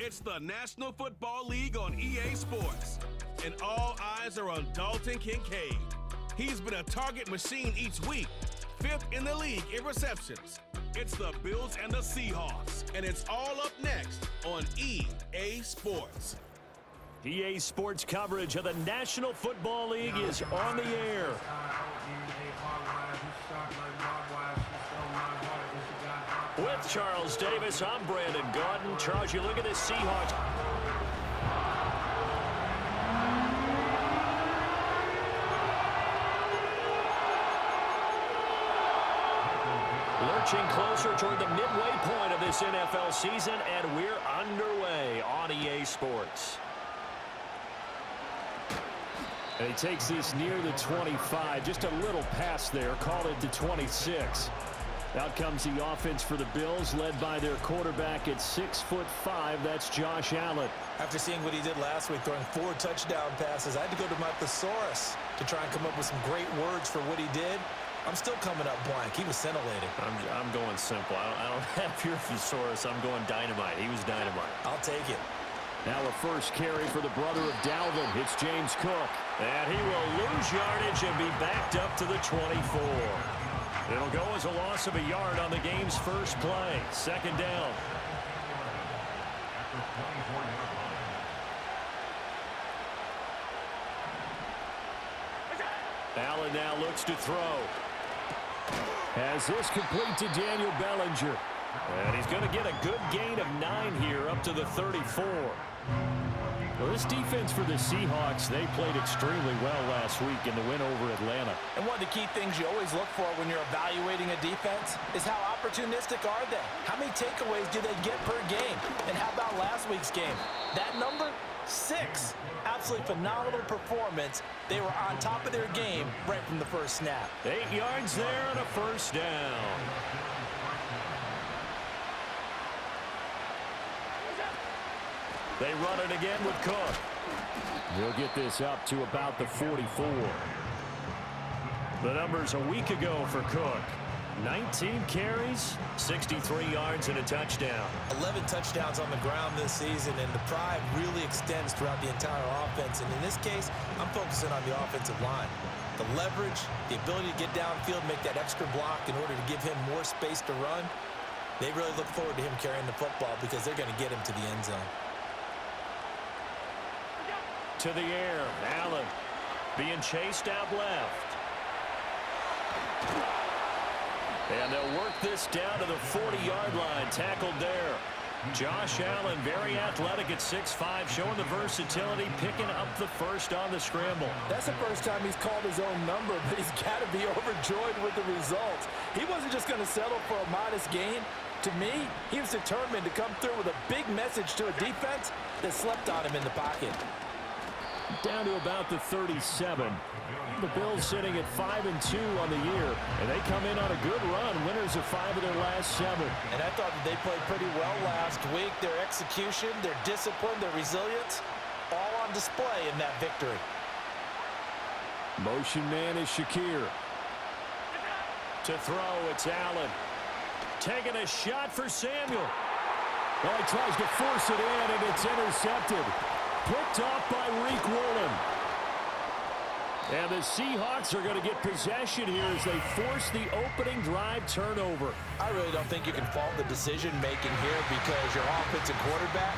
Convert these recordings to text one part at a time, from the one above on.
It's the National Football League on EA Sports, and all eyes are on Dalton Kincaid. He's been a target machine each week, 5th in the league in receptions. It's the Bills and the Seahawks, and it's all up next on EA Sports. EA Sports coverage of the National Football League is on the air. With Charles Davis, I'm Brandon Gaudin. Charles, you look at this Seahawks. Lurching closer toward the midway point of this NFL season, and we're underway on EA Sports. And he takes this near the 25. Just a little pass there. Called it to 26. Out comes the offense for the Bills, led by their quarterback at 6'5". That's Josh Allen. After seeing what he did last week, throwing 4 touchdown passes, I had to go to my thesaurus to try and come up with some great words for what he did. I'm still coming up blank. He was scintillating. I'm going simple. I don't have your thesaurus. I'm going dynamite. He was dynamite. I'll take it. Now a first carry for the brother of Dalvin. It's James Cook. And he will lose yardage and be backed up to the 24. It'll go as a loss of a yard on the game's first play. Second down. Allen now looks to throw. Has this complete to Daniel Bellinger. And he's going to get a good gain of 9 here up to the 34. Well, this defense for the Seahawks, they played extremely well last week in the win over Atlanta. And one of the key things you always look for when you're evaluating a defense is how opportunistic are they? How many takeaways do they get per game? And how about last week's game? That number? 6. Absolutely phenomenal performance. They were on top of their game right from the first snap. 8 yards there and a first down. They run it again with Cook. He'll get this up to about the 44. The numbers a week ago for Cook. 19 carries, 63 yards, and a touchdown. 11 touchdowns on the ground this season, and the pride really extends throughout the entire offense. And in this case, I'm focusing on the offensive line. The leverage, the ability to get downfield, make that extra block in order to give him more space to run. They really look forward to him carrying the football because they're going to get him to the end zone. To the air, Allen being chased out left. And they'll work this down to the 40-yard line, tackled there. Josh Allen, very athletic at 6'5", showing the versatility, picking up the first on the scramble. That's the first time he's called his own number, but he's got to be overjoyed with the results. He wasn't just going to settle for a modest gain. To me, he was determined to come through with a big message to a defense that slept on him in the pocket. Down to about the 37. The Bills sitting at 5-2 on the year, and they come in on a good run, winners of 5 of their last 7. And I thought that they played pretty well last week. Their execution, their discipline, their resilience, all on display in that victory. Motion man is Shakir. To throw, it's Allen. Taking a shot for Samuel. Well, he tries to force it in, and it's intercepted. Picked off by Reek Woolen. And the Seahawks are going to get possession here as they force the opening drive turnover. I really don't think you can fault the decision-making here because your offensive quarterback,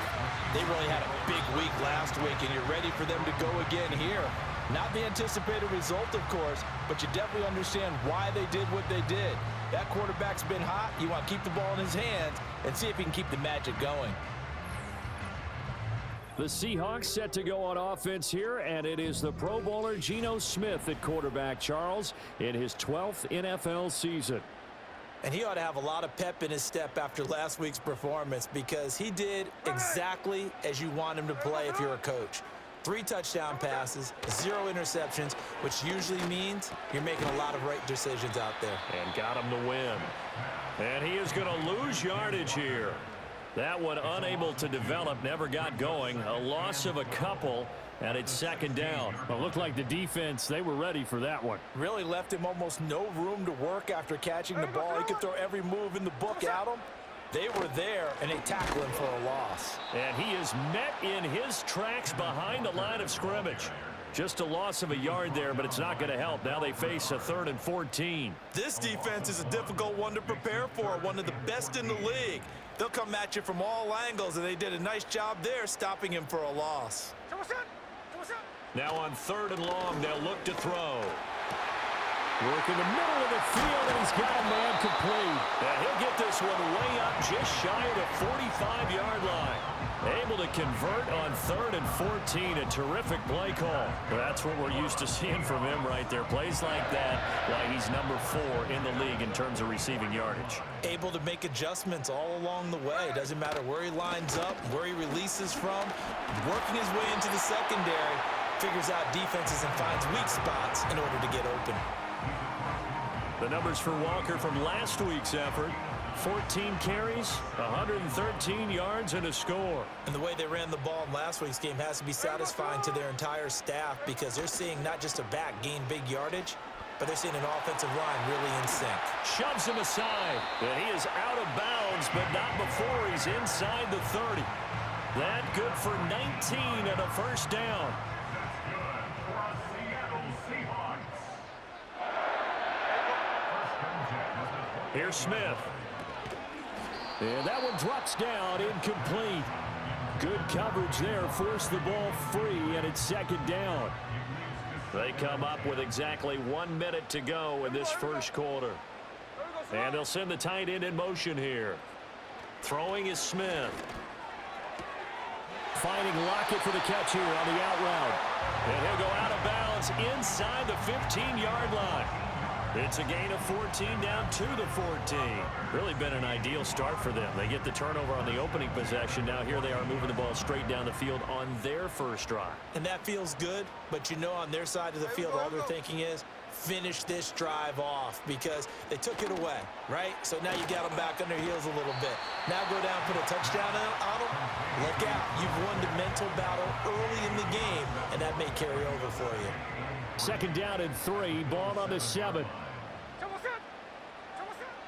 they really had a big week last week, and you're ready for them to go again here. Not the anticipated result, of course, but you definitely understand why they did what they did. That quarterback's been hot. You want to keep the ball in his hands and see if he can keep the magic going. The Seahawks set to go on offense here, and it is the Pro Bowler Geno Smith at quarterback, Charles, in his 12th NFL season. And he ought to have a lot of pep in his step after last week's performance because he did exactly as you want him to play if you're a coach. 3 touchdown passes, 0 interceptions, which usually means you're making a lot of right decisions out there. And got him to win. And he is going to lose yardage here. That one unable to develop, never got going. A loss of a couple, and it's second down. Well, it looked like the defense, they were ready for that one. Really left him almost no room to work after catching the ball. He could throw every move in the book at him. They were there, and they tackled him for a loss. And he is met in his tracks behind the line of scrimmage. Just a loss of a yard there, but it's not going to help. Now they face a 3rd and 14. This defense is a difficult one to prepare for, one of the best in the league. They'll come at you from all angles, and they did a nice job there stopping him for a loss. Now on 3rd and long, they'll look to throw. Work in the middle of the field, and he's got a man complete. And he'll get this one way up just shy of the 45-yard line. Able to convert on 3rd and 14. A terrific play call. That's what we're used to seeing from him right there. Plays like that, why he's number 4 in the league in terms of receiving yardage. Able to make adjustments all along the way. Doesn't matter where he lines up, where he releases from. Working his way into the secondary. Figures out defenses and finds weak spots in order to get open. The numbers for Walker from last week's effort: 14 carries, 113 yards, and a score. And the way they ran the ball in last week's game has to be satisfying to their entire staff, because they're seeing not just a back gain big yardage, but they're seeing an offensive line really in sync. Shoves him aside, and he is out of bounds, but not before he's inside the 30. That good for 19 and a first down. Here's Smith. And that one drops down, incomplete. Good coverage there, forced the ball free, and it's 2nd down. They come up with exactly 1 minute to go in this first quarter. And they'll send the tight end in motion here. Throwing is Smith. Finding Lockett for the catch here on the out route. And he'll go out of bounds inside the 15-yard line. It's a gain of 14 down to the 14. Really been an ideal start for them. They get the turnover on the opening possession. Now here they are moving the ball straight down the field on their first drive. And that feels good, but you know on their side of the field all they're thinking is finish this drive off, because they took it away, right? So now you got them back on their heels a little bit. Now go down, put a touchdown on them. Look out. You've won the mental battle early in the game, and that may carry over for you. 2nd down and 3. Ball on the 7.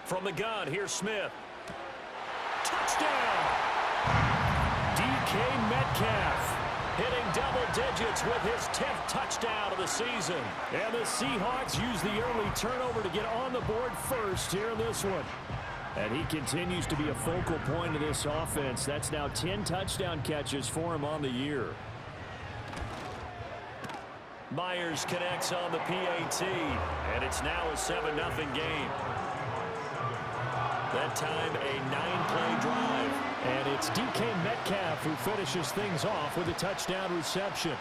From the gun, here's Smith. Touchdown! DK Metcalf hitting double digits with his 10th touchdown of the season. And the Seahawks use the early turnover to get on the board first here in this one. And he continues to be a focal point of this offense. That's now 10 touchdown catches for him on the year. Myers connects on the PAT, and it's now a 7-0 game. That time, a 9-play drive. And it's DK Metcalf who finishes things off with a touchdown reception.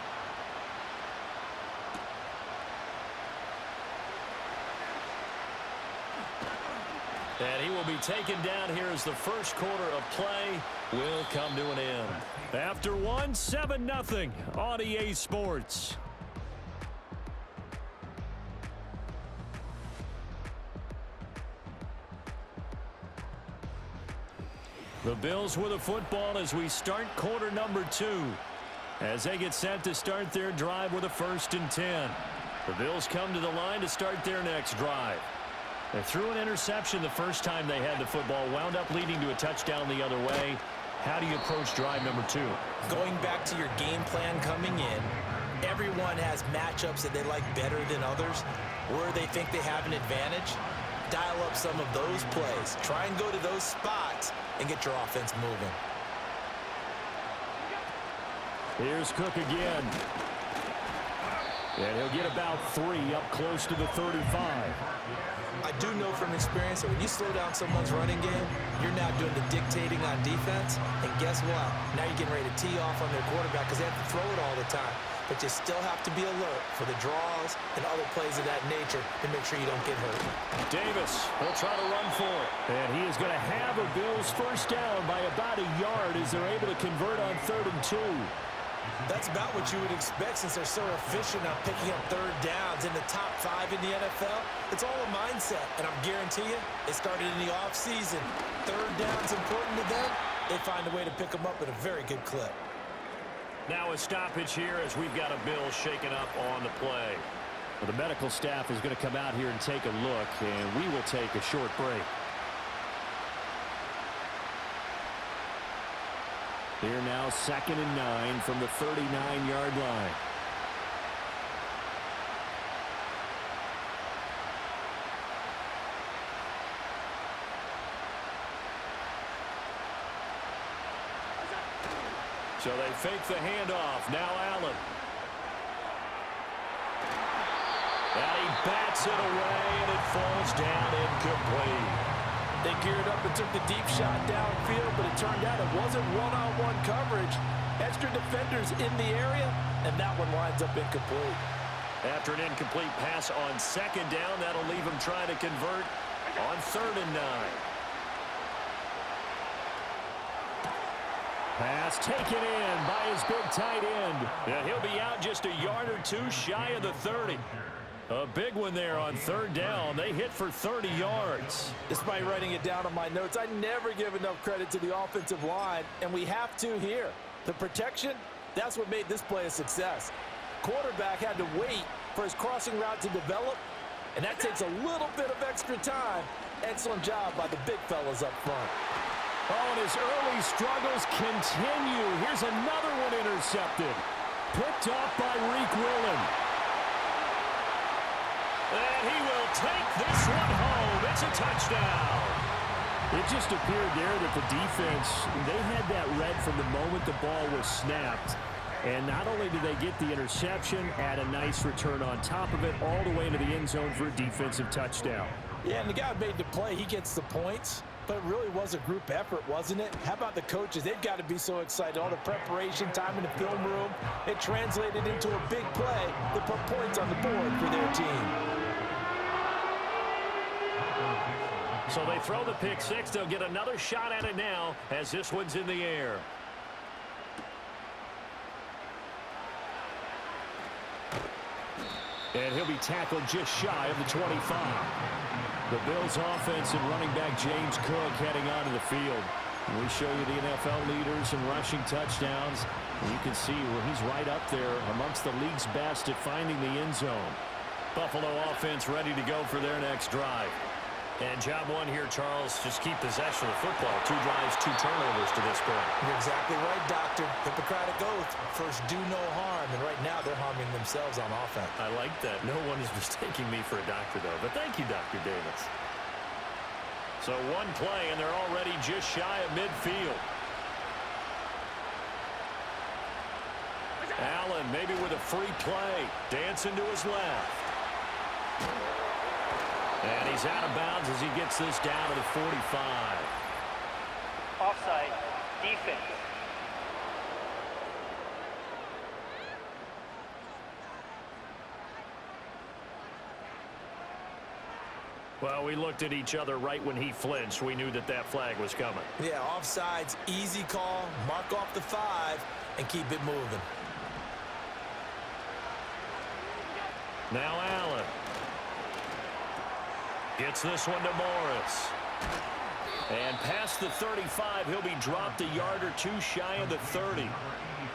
And he will be taken down here as the first quarter of play will come to an end. After one, 7-0 on EA Sports. The Bills with a football as we start quarter number 2. As they get set to start their drive with a 1st and 10. The Bills come to the line to start their next drive. They threw an interception the first time they had the football, wound up leading to a touchdown the other way. How do you approach drive number 2? Going back to your game plan coming in, everyone has matchups that they like better than others, where they think they have an advantage. Dial up some of those plays. Try and go to those spots and get your offense moving. Here's Cook again. And he'll get about 3 up close to the 35. I do know from experience that when you slow down someone's running game, you're now doing the dictating on defense. And guess what? Now you're getting ready to tee off on their quarterback because they have to throw it all the time. But you still have to be alert for the draws and other plays of that nature to make sure you don't get hurt. Davis will try to run for it. And he is going to have a Bills first down by about a yard as they're able to convert on 3rd and 2. That's about what you would expect since they're so efficient on picking up 3rd downs in the top 5 in the NFL. It's all a mindset, and I'm guarantee you, it started in the offseason. 3rd down's important to them. They find a way to pick them up at a very good clip. Now a stoppage here as we've got a Bill shaken up on the play. Well, the medical staff is going to come out here and take a look, and we will take a short break. Here now, 2nd and 9 from the 39-yard line. So they fake the handoff. Now Allen. And he bats it away, and it falls down incomplete. They geared up and took the deep shot downfield, but it turned out it wasn't one-on-one coverage. Extra defenders in the area, and that one winds up incomplete. After an incomplete pass on 2nd down, that'll leave him trying to convert on 3rd and 9. Pass taken in by his big tight end. And he'll be out just a yard or two shy of the 30. A big one there on 3rd down. They hit for 30 yards. Despite writing it down on my notes, I never give enough credit to the offensive line, and we have to here. The protection, that's what made this play a success. Quarterback had to wait for his crossing route to develop, and that takes a little bit of extra time. Excellent job by the big fellas up front. Oh, and his early struggles continue. Here's another one intercepted. Picked off by Reek Willen. And he will take this one home. It's a touchdown. It just appeared there that the defense, they had that read from the moment the ball was snapped. And not only did they get the interception, add a nice return on top of it, all the way into the end zone for a defensive touchdown. Yeah, and the guy who made the play, he gets the points. But it really was a group effort, wasn't it? How about the coaches? They've got to be so excited. All the preparation, time in the film room, it translated into a big play that put points on the board for their team. So they throw the pick six. They'll get another shot at it now as this one's in the air. And he'll be tackled just shy of the 25. The Bills offense and running back James Cook heading onto the field. We show you the NFL leaders in rushing touchdowns. You can see where he's right up there amongst the league's best at finding the end zone. Buffalo offense ready to go for their next drive. And job one here, Charles, just keep possession of the football. 2 drives, 2 turnovers to this point. You're exactly right, Doctor. Hippocratic oath. First, do no harm. And right now, they're harming themselves on offense. I like that. No one is mistaking me for a doctor, though. But thank you, Dr. Davis. So one play, and they're already just shy of midfield. Allen maybe with a free play. Dancing to his left. And he's out of bounds as he gets this down to the 45. Offside, defense. Well, we looked at each other right when he flinched. We knew that that flag was coming. Yeah, offsides, easy call, mark off the 5, and keep it moving. Now Allen. Gets this one to Morris. And past the 35, he'll be dropped a yard or two shy of the 30.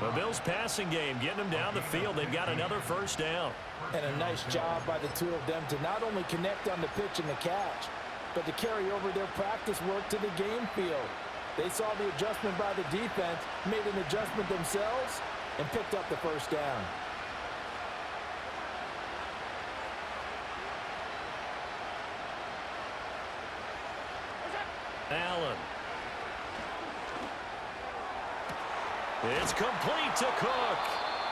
The Bills passing game, getting them down the field. They've got another first down. And a nice job by the two of them to not only connect on the pitch and the catch, but to carry over their practice work to the game field. They saw the adjustment by the defense, made an adjustment themselves, and picked up the first down. Allen. It's complete to Cook.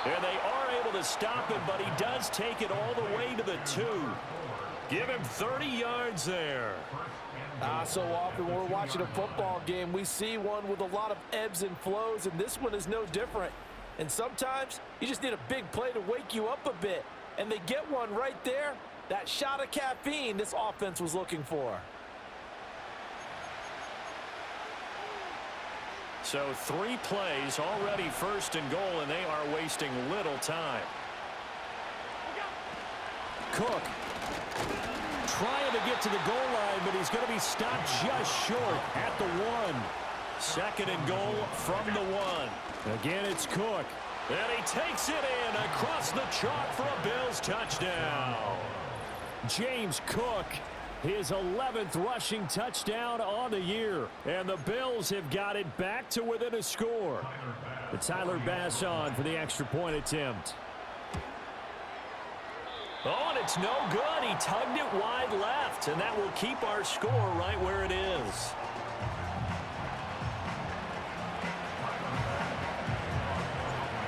And they are able to stop him, but he does take it all the way to the 2. Give him 30 yards there. So often when we're watching a football game, we see one with a lot of ebbs and flows, and this one is no different. And sometimes you just need a big play to wake you up a bit. And they get one right there. That shot of caffeine this offense was looking for. So 3 plays, already first and goal, and they are wasting little time. Cook trying to get to the goal line, but he's going to be stopped just short at the 1. 2nd and goal from the 1. Again, it's Cook. And he takes it in across the chalk for a Bills touchdown. James Cook his 11th rushing touchdown on the year. And the Bills have got it back to within a score. The Tyler Bass on for the extra point attempt. Oh, and it's no good. He tugged it wide left, and that will keep our score right where it is.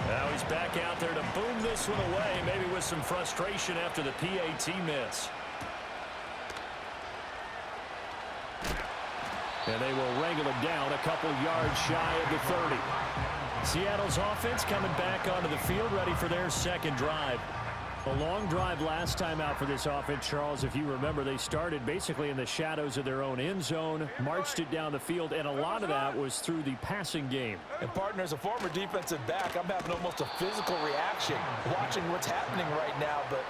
Now he's back out there to boom this one away, maybe with some frustration after the PAT miss. And they will wrangle him down a couple yards shy of the 30. Seattle's offense coming back onto the field, ready for their second drive. A long drive last time out for this offense, Charles. If you remember, they started basically in the shadows of their own end zone, marched it down the field, and a lot of that was through the passing game. And partner, as a former defensive back, I'm having almost a physical reaction watching what's happening right now. But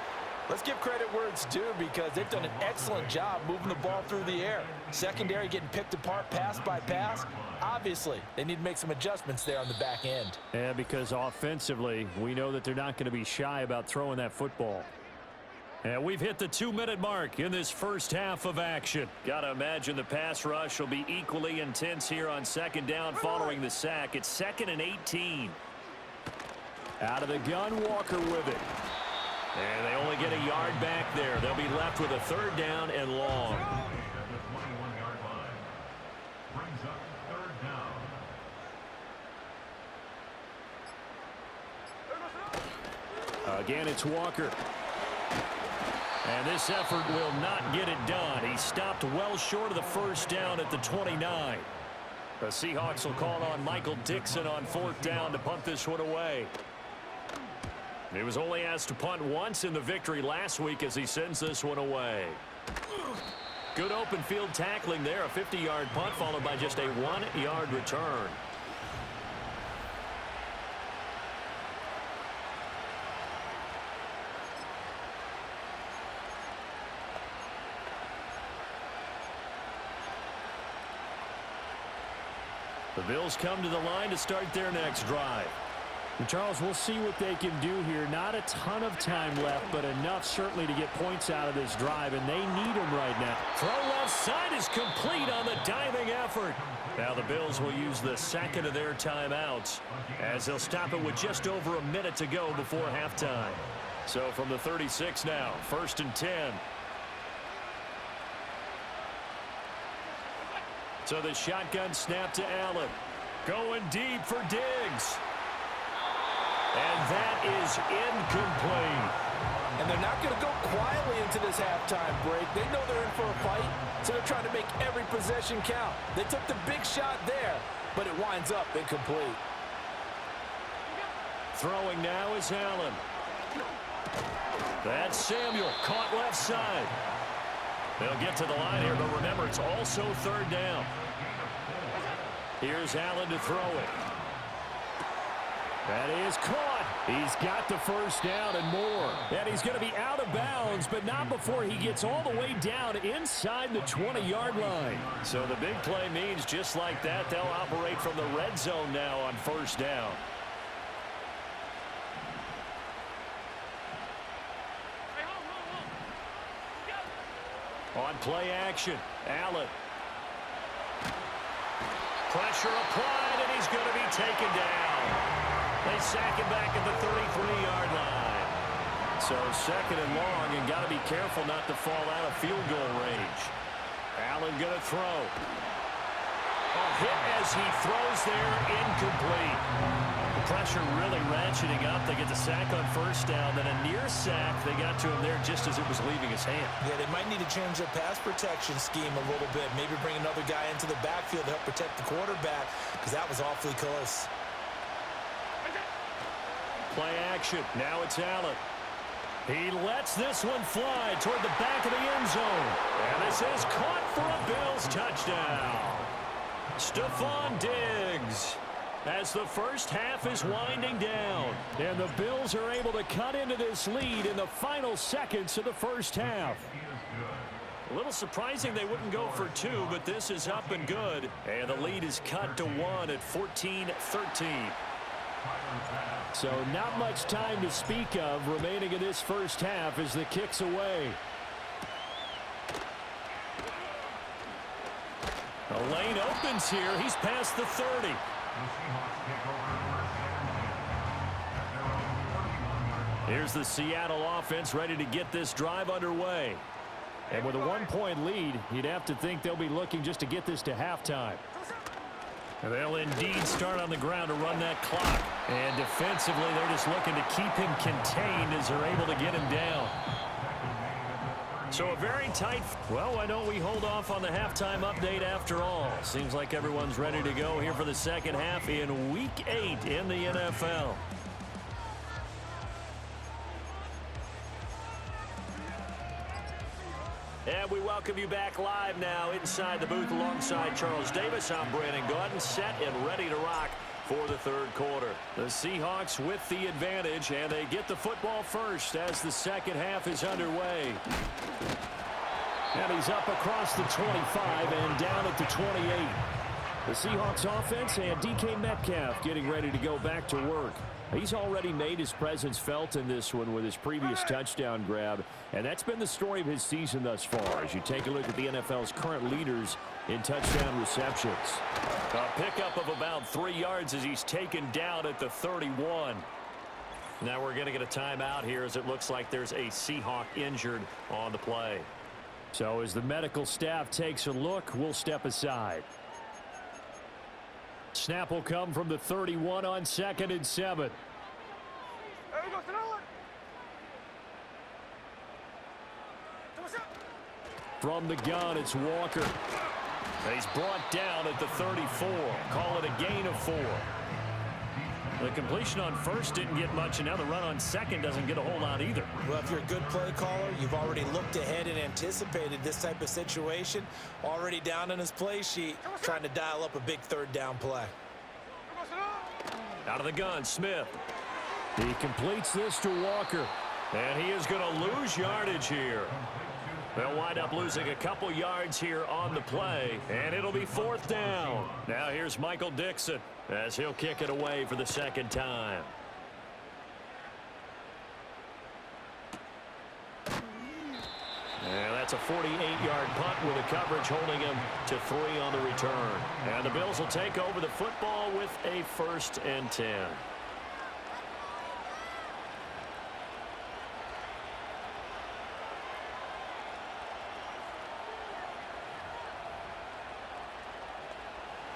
let's give credit where it's due, because they've done an excellent job moving the ball through the air. Secondary getting picked apart pass by pass. Obviously, they need to make some adjustments there on the back end. Yeah, because offensively, we know that they're not going to be shy about throwing that football. And we've hit the 2-minute mark in this first half of action. Got to imagine the pass rush will be equally intense here on second down following the sack. It's 2nd and 18. Out of the gun, Walker with it. And they only get a yard back there. They'll be left with a 3rd down and long. Again, it's Walker. And this effort will not get it done. He stopped well short of the 1st down at the 29. The Seahawks will call on Michael Dixon on 4th down to punt this one away. He was only asked to punt once in the victory last week as he sends this one away. Good open field tackling there. A 50-yard punt followed by just a 1-yard return. The Bills come to the line to start their next drive. And Charles, we'll see what they can do here. Not a ton of time left, but enough certainly to get points out of this drive, and they need them right now. Throw left side is complete on the diving effort. Now the Bills will use the second of their timeouts as they'll stop it with just over a minute to go before halftime. So from the 36 now, 1st and 10. So the shotgun snap to Allen. Going deep for Diggs. And that is incomplete. And they're not going to go quietly into this halftime break. They know they're in for a fight, so they're trying to make every possession count. They took the big shot there, but it winds up incomplete. Throwing now is Allen. That's Samuel, caught left side. They'll get to the line here, but remember, it's also 3rd down. Here's Allen to throw it. That is caught. He's got the 1st down and more. And he's going to be out of bounds, but not before he gets all the way down inside the 20-yard line. So the big play means just like that, they'll operate from the red zone now on 1st down. On play action, Allen. Pressure applied, and he's going to be taken down. They sack him back at the 33-yard line. So 2nd and long, and got to be careful not to fall out of field goal range. Allen going to throw. A hit as he throws there, incomplete. The pressure really ratcheting up. They get the sack on 1st down, then a near sack. They got to him there just as it was leaving his hand. Yeah, they might need to change their pass protection scheme a little bit. Maybe bring another guy into the backfield to help protect the quarterback, because that was awfully close. Play action. Now it's Allen. He lets this one fly toward the back of the end zone. And this is caught for a Bills touchdown. Stephon Diggs. As the first half is winding down. And the Bills are able to cut into this lead in the final seconds of the first half. A little surprising they wouldn't go for 2, but this is up and good. And the lead is cut to 1 at 14-13. So not much time to speak of remaining in this first half as the kick's away. The lane opens here. He's past the 30. Here's the Seattle offense ready to get this drive underway. And with a 1-point lead, you'd have to think they'll be looking just to get this to halftime. And they'll indeed start on the ground to run that clock. And defensively, they're just looking to keep him contained as they're able to get him down. So a very tight... Well, why don't we hold off on the halftime update after all? Seems like everyone's ready to go here for the second half in Week 8 in the NFL. And we welcome you back live now inside the booth alongside Charles Davis. I'm Brandon Gaudin, set and ready to rock for the third quarter. The Seahawks with the advantage, and they get the football first as the second half is underway. And he's up across the 25 and down at the 28. The Seahawks offense and DK Metcalf getting ready to go back to work. He's already made his presence felt in this one with his previous touchdown grab, and that's been the story of his season thus far as you take a look at the NFL's current leaders in touchdown receptions. A pickup of about 3 yards as he's taken down at the 31. Now we're going to get a timeout here as it looks like there's a Seahawk injured on the play. So as the medical staff takes a look, we'll step aside. Snap will come from the 31 on 2nd and 7. From the gun, it's Walker. And he's brought down at the 34. Call it a gain of 4. The completion on first didn't get much, and now the run on second doesn't get a whole lot either. Well, if you're a good play caller, you've already looked ahead and anticipated this type of situation. Already down in his play sheet, trying to dial up a big third down play. Out of the gun, Smith. He completes this to Walker. And he is going to lose yardage here. They'll wind up losing a couple yards here on the play, and it'll be 4th down. Now here's Michael Dixon as he'll kick it away for the second time. And that's a 48-yard punt with the coverage holding him to 3 on the return. And the Bills will take over the football with a 1st and 10.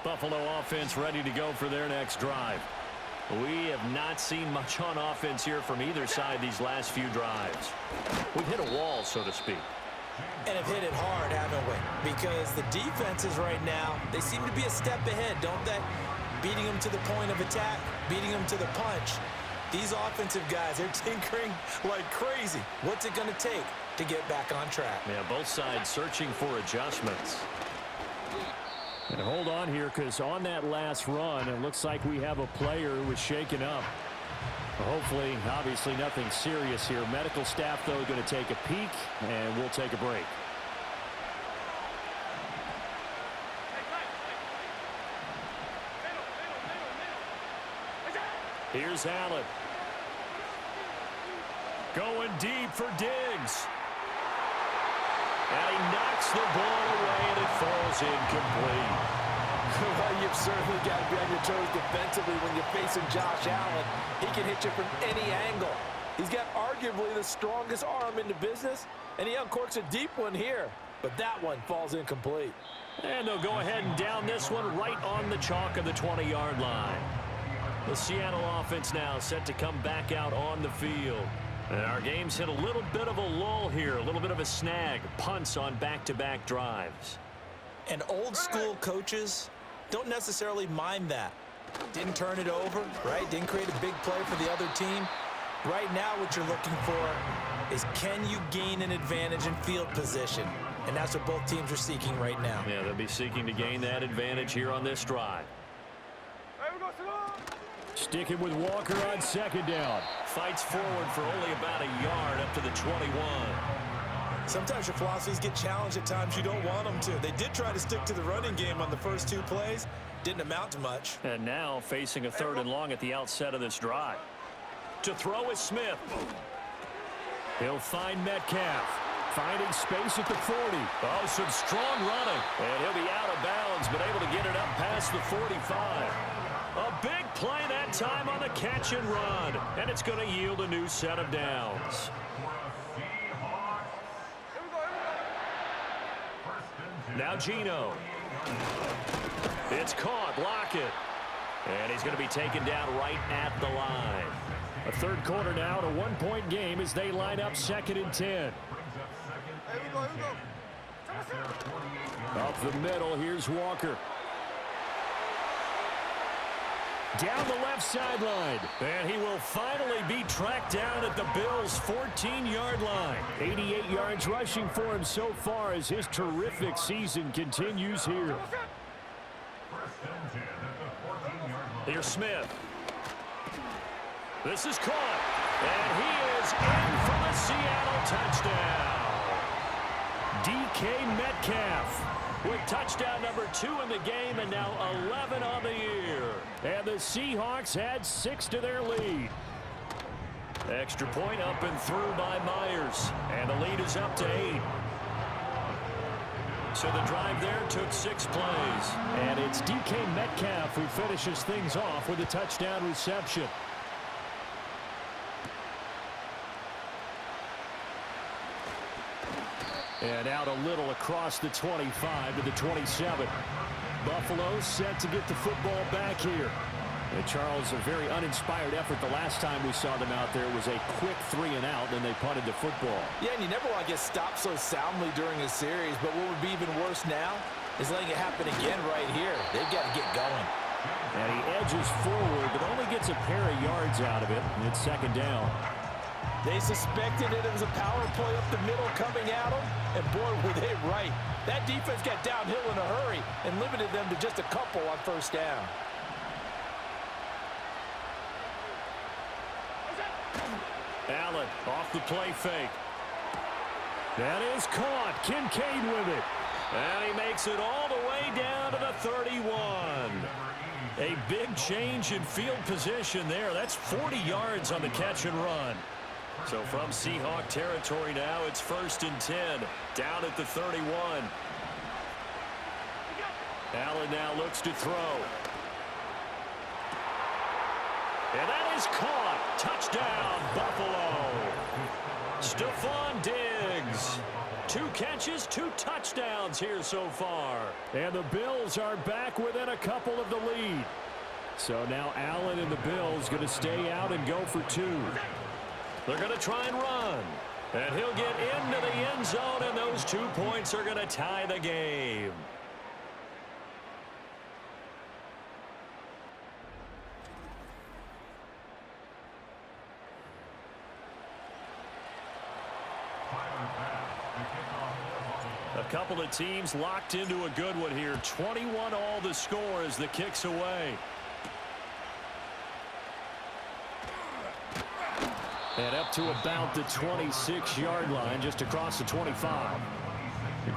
Buffalo offense ready to go for their next drive. We have not seen much on offense here from either side these last few drives. We've hit a wall, so to speak. And have hit it hard, haven't we? Because the defenses right now, they seem to be a step ahead, don't they? Beating them to the point of attack, beating them to the punch. These offensive guys, they're tinkering like crazy. What's it going to take to get back on track? Yeah, both sides searching for adjustments. And hold on here, because on that last run, it looks like we have a player who was shaken up. Hopefully, obviously nothing serious here. Medical staff, though, going to take a peek, and we'll take a break. Here's Allen. Going deep for Diggs. And he knocks the ball away, and it falls incomplete. Well, you've certainly got to be on your toes defensively when you're facing Josh Allen. He can hit you from any angle. He's got arguably the strongest arm in the business, and he uncorks a deep one here. But that one falls incomplete. And they'll go ahead and down this one right on the chalk of the 20-yard line. The Seattle offense now set to come back out on the field. And our game's hit a little bit of a lull here, a little bit of a snag. Punts on back-to-back drives. And old-school coaches don't necessarily mind that. Didn't turn it over, right? Didn't create a big play for the other team. Right now what you're looking for is, can you gain an advantage in field position? And that's what both teams are seeking right now. Yeah, they'll be seeking to gain that advantage here on this drive. Sticking with Walker on 2nd down. Fights forward for only about a yard up to the 21. Sometimes your philosophies get challenged at times you don't want them to. They did try to stick to the running game on the first 2 plays. Didn't amount to much. And now facing a 3rd and long at the outset of this drive. To throw is Smith. He'll find Metcalf. finding space at the 40. Oh, some strong running. And he'll be out of bounds, but able to get it up past the 45. A big play that time on the catch and run. And it's going to yield a new set of downs. Now Geno. It's caught. Lockett. And he's going to be taken down right at the line. A third quarter now, a one-point game as they line up 2nd and 10. Up the middle, here's Walker. Down the left sideline. And he will finally be tracked down at the Bills' 14-yard line. 88 yards rushing for him so far as his terrific season continues here. Here's Smith. This is caught. And he is in for the Seattle touchdown. DK Metcalf with touchdown number 2 in the game and now 11 on the year. And the Seahawks add 6 to their lead. Extra point up and through by Myers. And the lead is up to 8. So the drive there took 6 plays. And it's DK Metcalf who finishes things off with a touchdown reception. And out a little across the 25 to the 27. Buffalo set to get the football back here. And Charles, a very uninspired effort. The last time we saw them out there was a quick 3 and out, and they punted the football. Yeah, and you never want to get stopped so soundly during a series, but what would be even worse now is letting it happen again right here. They've got to get going. And he edges forward, but only gets a pair of yards out of it, and it's 2nd down. They suspected it was a power play up the middle coming at them, and boy, were they right. That defense got downhill in a hurry and limited them to just a couple on 1st down. Allen off the play fake. That is caught. Kincaid with it. And he makes it all the way down to the 31. A big change in field position there. That's 40 yards on the catch and run. So from Seahawk territory now, it's 1st and 10. Down at the 31. Allen now looks to throw. And that is caught. Touchdown, Buffalo. Stephon Diggs. 2 catches, 2 touchdowns here so far. And the Bills are back within a couple of the lead. So now Allen and the Bills going to stay out and go for 2. They're going to try and run. And he'll get into the end zone, and those 2 points are going to tie the game. A couple of teams locked into a good one here. 21 all the score as the kick's away. And up to about the 26-yard line, just across the 25.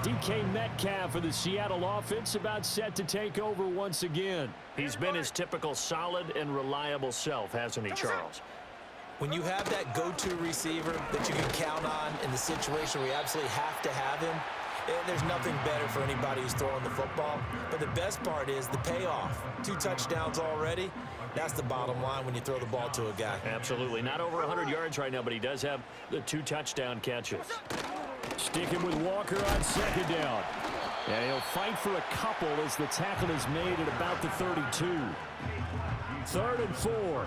DK Metcalf for the Seattle offense about set to take over once again. He's been his typical solid and reliable self, hasn't he, Charles? When you have that go-to receiver that you can count on in the situation where you absolutely have to have him, there's nothing better for anybody who's throwing the football. But the best part is the payoff. 2 touchdowns already. That's the bottom line when you throw the ball to a guy. Absolutely. Not over 100 yards right now, but he does have the 2 touchdown catches. Sticking with Walker on 2nd down. And he'll fight for a couple as the tackle is made at about the 32. 3rd and 4.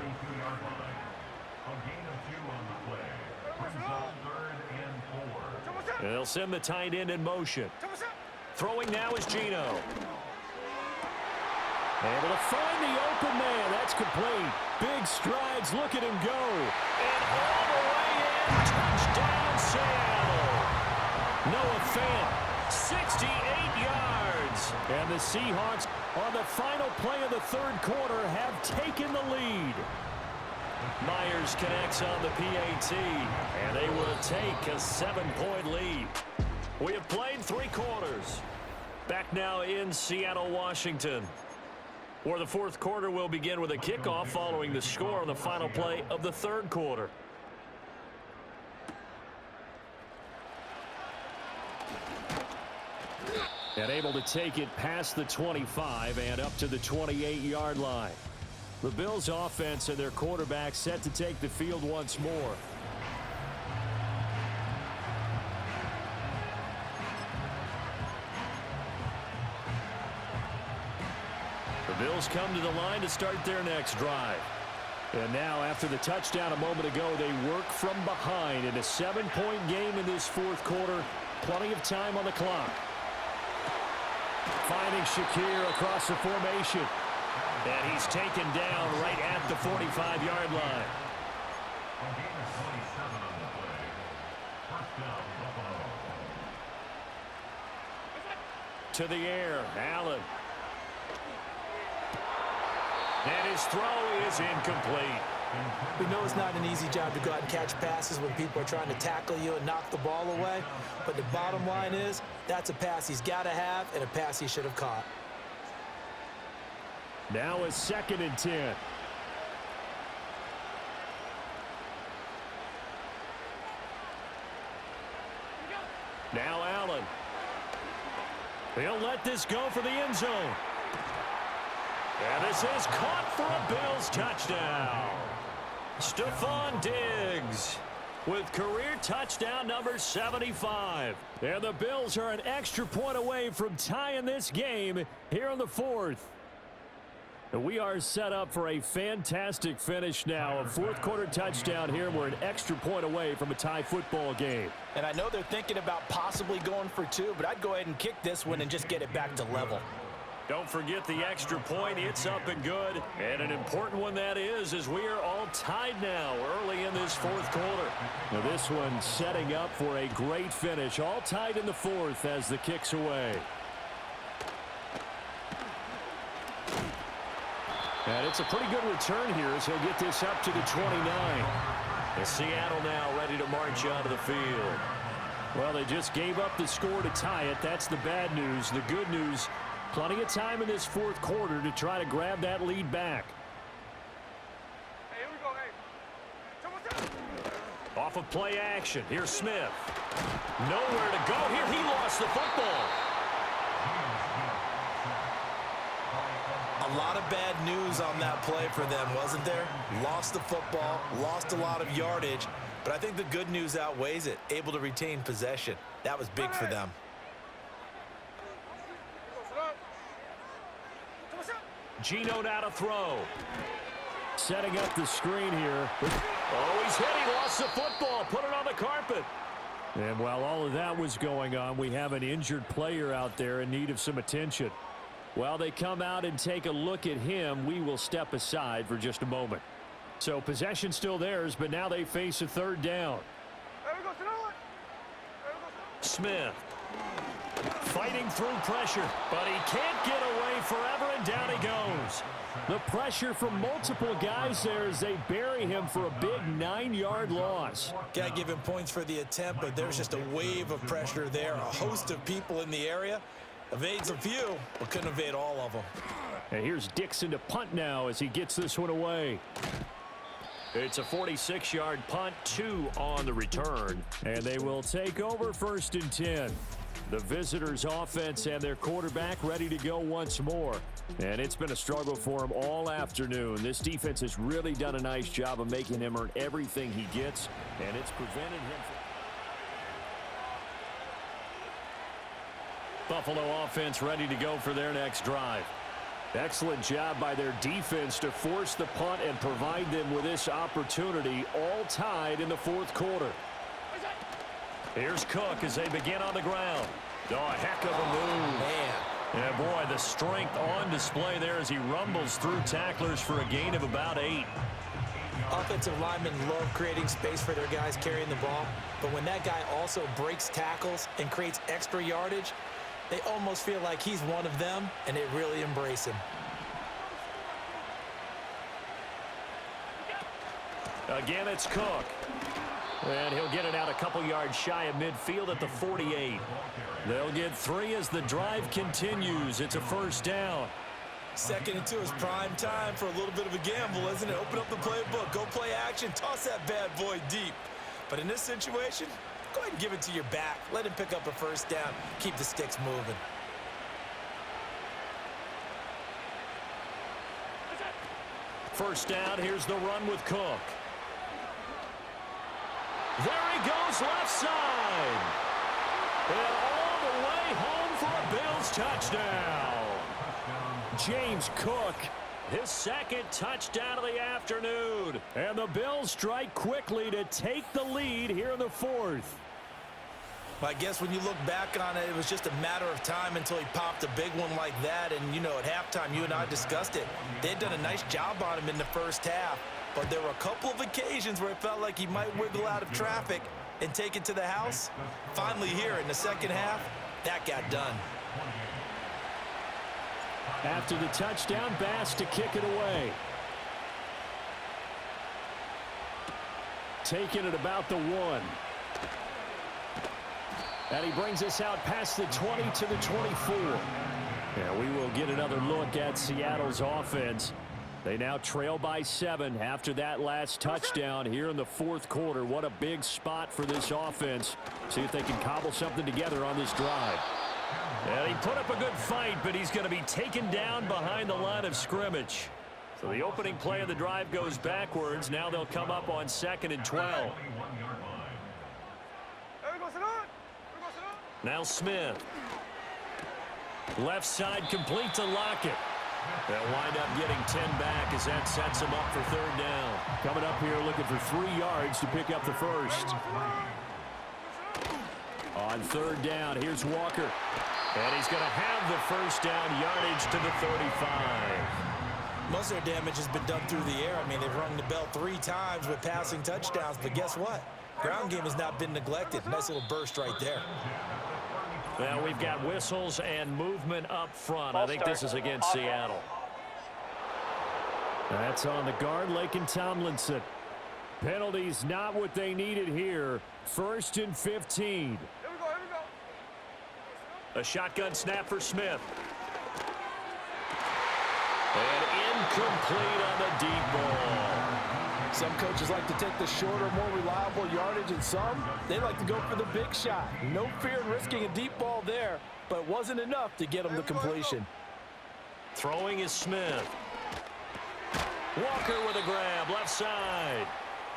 And they'll send the tight end in motion. Throwing now is Geno. Able to find the open man. That's complete. Big strides. Look at him go. And all the way in. Touchdown, Seattle. Noah Fant, 68 yards. And the Seahawks, on the final play of the 3rd quarter, have taken the lead. Myers connects on the PAT, and they will take a 7-point lead. We have played 3 quarters. Back now in Seattle, Washington, where the 4th quarter will begin with a kickoff following the score on the final play of the 3rd quarter. And able to take it past the 25 and up to the 28-yard line. The Bills' offense and their quarterback set to take the field once more. The Bills come to the line to start their next drive. And now, after the touchdown a moment ago, they work from behind in a 7-point game in this fourth quarter. Plenty of time on the clock. Finding Shakir across the formation. And he's taken down right at the 45-yard line. To the air, Allen. And his throw is incomplete. We know it's not an easy job to go out and catch passes when people are trying to tackle you and knock the ball away. But the bottom line is, that's a pass he's got to have and a pass he should have caught. Now a 2nd and 10. Now Allen. He'll let this go for the end zone. And this is caught for a Bills touchdown. Stephon Diggs with career touchdown number 75. And the Bills are an extra point away from tying this game here in the fourth. And we are set up for a fantastic finish now. A fourth quarter touchdown here. We're an extra point away from a tie football game. And I know they're thinking about possibly going for 2, but I'd go ahead and kick this one and just get it back to level. Don't forget the extra point. It's up and good. And an important one that is, as we are all tied now early in this fourth quarter. Now this one setting up for a great finish. All tied in the fourth as the kick's away. And it's a pretty good return here as he'll get this up to the 29. And Seattle now ready to march onto the field. Well, they just gave up the score to tie it. That's the bad news. The good news, plenty of time in this fourth quarter to try to grab that lead back. Hey, here we go. Hey. Off of play action. Here's Smith. Nowhere to go here. He lost the football. A lot of bad news on that play for them, wasn't there? Lost the football, lost a lot of yardage, but I think the good news outweighs it. Able to retain possession. That was big for them. Gino now to throw. Setting up the screen here. Oh, he's hit. He lost the football. Put it on the carpet. And while all of that was going on, we have an injured player out there in need of some attention. While they come out and take a look at him, we will step aside for just a moment. So possession still theirs, but now they face a third down. Smith fighting through pressure, but he can't get away forever, and down he goes. The pressure from multiple guys there as they bury him for a big 9-yard loss. Got to give him points for the attempt, but there's just a wave of pressure there. A host of people in the area. Evades a few, but couldn't evade all of them. And here's Dixon to punt now as he gets this one away. It's a 46-yard punt, 2 on the return. And they will take over 1st and 10. The visitors' offense and their quarterback ready to go once more. And it's been a struggle for him all afternoon. This defense has really done a nice job of making him earn everything he gets, and it's prevented him from... Buffalo offense ready to go for their next drive. Excellent job by their defense to force the punt and provide them with this opportunity, all tied in the fourth quarter. Here's Cook as they begin on the ground. Oh, a heck of a move. Man. And boy, the strength on display there as he rumbles through tacklers for a gain of about 8. Offensive linemen love creating space for their guys carrying the ball, but when that guy also breaks tackles and creates extra yardage, they almost feel like he's one of them, and they really embrace him. Again, it's Cook. And he'll get it out a couple yards shy of midfield at the 48. They'll get 3 as the drive continues. It's a 1st down. 2nd and 2 is prime time for a little bit of a gamble, isn't it? Open up the playbook, go play action, toss that bad boy deep. But in this situation, go ahead and give it to your back. Let him pick up a 1st down. Keep the sticks moving. First down, here's the run with Cook. There he goes left side. And all the way home for a Bills touchdown. James Cook, his second touchdown of the afternoon. And the Bills strike quickly to take the lead here in the fourth. I guess when you look back on it, it was just a matter of time until he popped a big one like that. And, you know, at halftime, you and I discussed it. They'd done a nice job on him in the first half. But there were a couple of occasions where it felt like he might wiggle out of traffic and take it to the house. Finally here in the second half, that got done. After the touchdown, Bass to kick it away. Taking it about the 1. And he brings us out past the 20 to the 24. And we will get another look at Seattle's offense. They now trail by 7 after that last touchdown here in the fourth quarter. What a big spot for this offense. See if they can cobble something together on this drive. And he put up a good fight, but he's going to be taken down behind the line of scrimmage. So the opening play of the drive goes backwards. Now they'll come up on 2nd and 12. Now Smith. Left side complete to Lockett. They'll wind up getting 10 back as that sets him up for third down. Coming up here looking for 3 yards to pick up the first. On third down, here's Walker. And he's going to have the first down, yardage to the 35. Most of their damage has been done through the air. I mean, they've rung the bell 3 times with passing touchdowns. But guess what? Ground game has not been neglected. Nice little burst right there. Well, we've got whistles and movement up front. I think this is against Seattle. That's on the guard, Laken Tomlinson. Penalties not what they needed here. 1st and 15. A shotgun snap for Smith. And incomplete on the deep ball. Some coaches like to take the shorter, more reliable yardage, and some, they like to go for the big shot. No fear in risking a deep ball there, but it wasn't enough to get them to completion. Throwing is Smith. Walker with a grab, left side.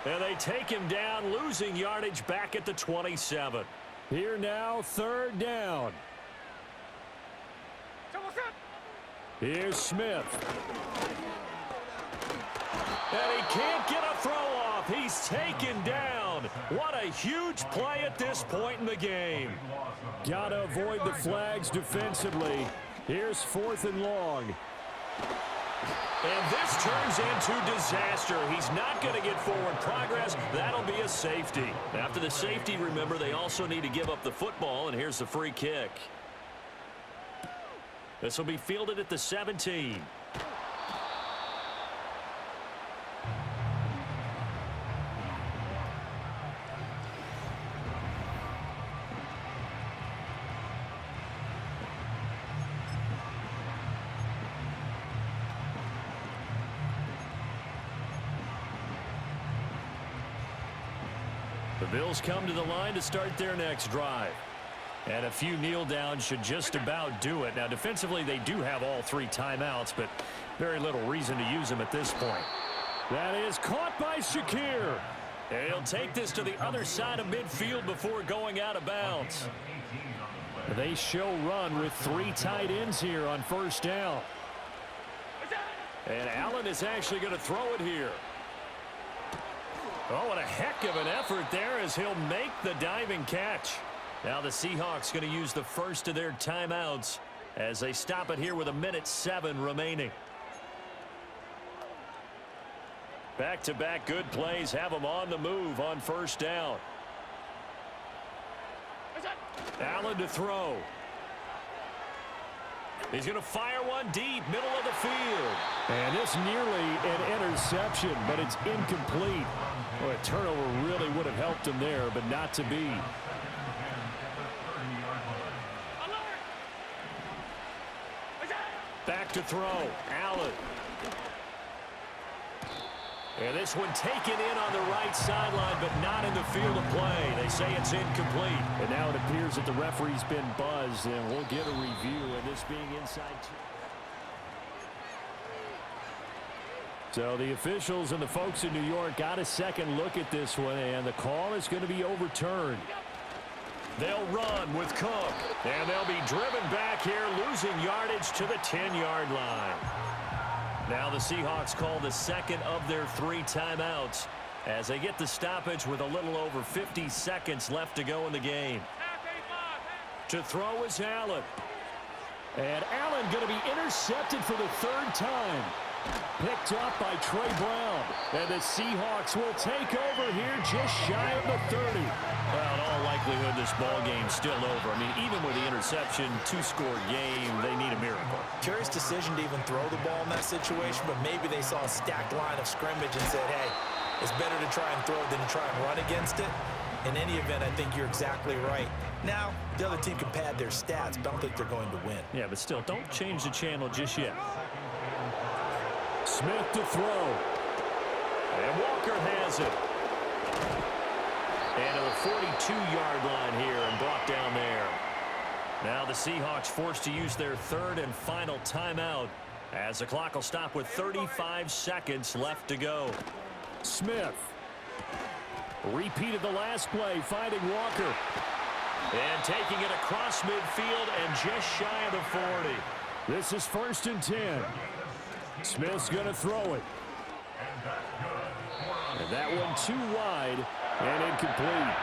And they take him down, losing yardage back at the 27. Here now, third down. Here's Smith. And he can't get a throw off. He's taken down. What a huge play at this point in the game. Got to avoid the flags defensively. Here's 4th and long. And this turns into disaster. He's not going to get forward progress. That'll be a safety. After the safety, remember, they also need to give up the football, and here's the free kick. This will be fielded at the 17. The Bills come to the line to start their next drive. And a few kneel downs should just about do it. Now, defensively, they do have all 3 timeouts, but very little reason to use them at this point. That is caught by Shakir. And he'll take this to the other side of midfield before going out of bounds. They show run with 3 tight ends here on first down. And Allen is actually going to throw it here. Oh, what a heck of an effort there as he'll make the diving catch. Now the Seahawks going to use the first of their timeouts as they stop it here with 1:07 remaining. Back-to-back good plays have them on the move on first down. Allen to throw. He's going to fire one deep, middle of the field. And it's nearly an interception, but it's incomplete. Well, a turnover really would have helped him there, but not to be. Back to throw. Allen. And this one taken in on the right sideline, but not in the field of play. They say it's incomplete. And now it appears that the referee's been buzzed, and we'll get a review of this being inside 2. So the officials and the folks in New York got a second look at this one, and the call is going to be overturned. They'll run with Cook, and they'll be driven back here, losing yardage to the 10-yard line. Now the Seahawks call the second of their 3 timeouts as they get the stoppage with a little over 50 seconds left to go in the game. To throw is Allen. And Allen going to be intercepted for the 3rd time. Picked up by Trey Brown. And the Seahawks will take over here just shy of the 30. Well, in all likelihood, this ball game's still over. I mean, even with the interception, 2-score game, they need a miracle. Curious decision to even throw the ball in that situation, but maybe they saw a stacked line of scrimmage and said, hey, it's better to try and throw than to try and run against it. In any event, I think you're exactly right. Now, the other team can pad their stats, but I don't think they're going to win. Yeah, but still, don't change the channel just yet. Smith to throw. And Walker has it. And to the 42-yard line here and brought down there. Now the Seahawks forced to use their 3rd and final timeout as the clock will stop with 35 seconds left to go. Smith. Repeated the last play, finding Walker. And taking it across midfield and just shy of the 40. This is 1st and 10. Smith's going to throw it. And that one too wide and incomplete.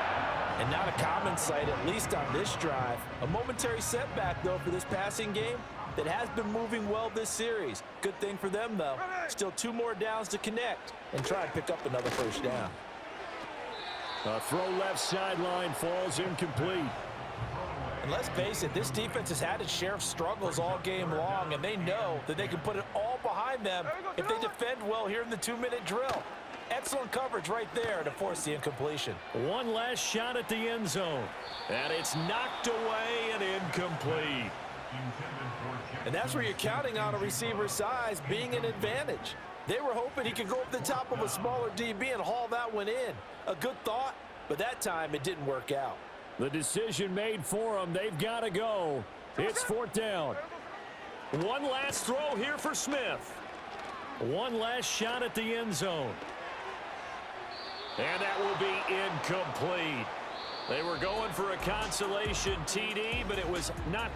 And not a common sight, at least on this drive. A momentary setback, though, for this passing game that has been moving well this series. Good thing for them, though. Still 2 more downs to connect and try and pick up another 1st down. A throw left sideline falls incomplete. And let's face it, this defense has had its share of struggles all game long, and they know that they can put it all behind them if they defend well here in the 2-minute drill. Excellent coverage right there to force the incompletion. One last shot at the end zone. And it's knocked away and incomplete. And that's where you're counting on a receiver's size being an advantage. They were hoping he could go up the top of a smaller DB and haul that one in. A good thought, but that time it didn't work out. The decision made for them. They've got to go. It's 4th down. One last throw here for Smith. One last shot at the end zone. And that will be incomplete. They were going for a consolation TD, but it was not